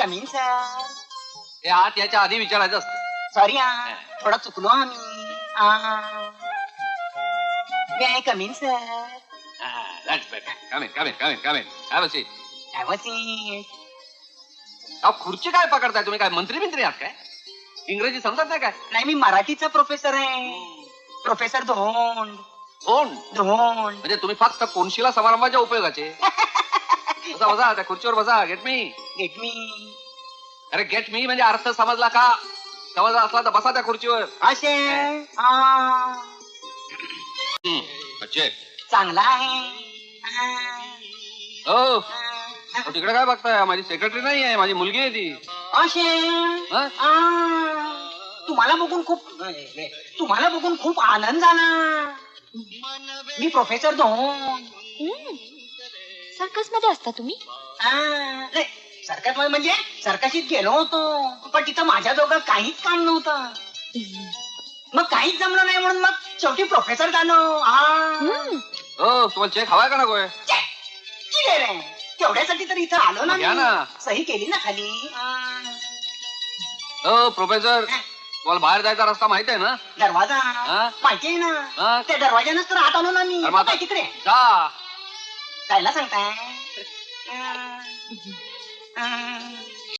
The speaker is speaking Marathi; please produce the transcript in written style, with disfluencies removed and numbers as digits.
Coming sir? हे आत याच्या आधी विचारायचं असतं. सॉरी थोडा चुकलो आम्ही. May I coming sir? That's better. Come in, come in, come in, come in. Have a seat. खुर्ची काय पकडताय तुम्ही? काय मंत्री मंत्री आहात काय? इंग्रजी समजत नाही काय? नाही, मी मराठीचा प्रोफेसर आहे. प्रोफेसर धोंड. कोण? धोंड. म्हणजे तुम्ही फक्त कोनशिला समारंभाच्या उपयोगाचे. बसा बसा, त्या खुर्चीवर बसा. Get me. Get me. अरे गेट मी म्हणजे अर्थ समजला का? समजला असला तर बसा त्या खुर्चीवर. असे अच्छे चांगला आहे. हो तिकडे काय बघताय? माझी सेक्रेटरी नाही आहे, माझी मुलगी आहे ती. असे तुम्हाला बघून खूप आनंद झाला. मी प्रोफेसर धोंड. सर्कस मध्ये असता तुम्ही? सर्कस म्हणजे सर्कशीत गेलो होतो, पण तिथं माझ्या दोघं काहीच काम नव्हतं. मग काहीच जमलं नाही म्हणून मग शेवटी प्रोफेसर झालो. हो तुम्हाला चेक हवाय का नकोय? तेवढ्यासाठी तर इथं आलो ना. घ्या ना. सही केली ना खाली. हो प्रोफेसर, तुम्हाला बाहेर जायचा रस्ता माहित आहे ना? दरवाजा माहिती आहे ना. त्या दरवाजानच तर आत आलो ना मी. काय तिकडे जा जायला सांगताय?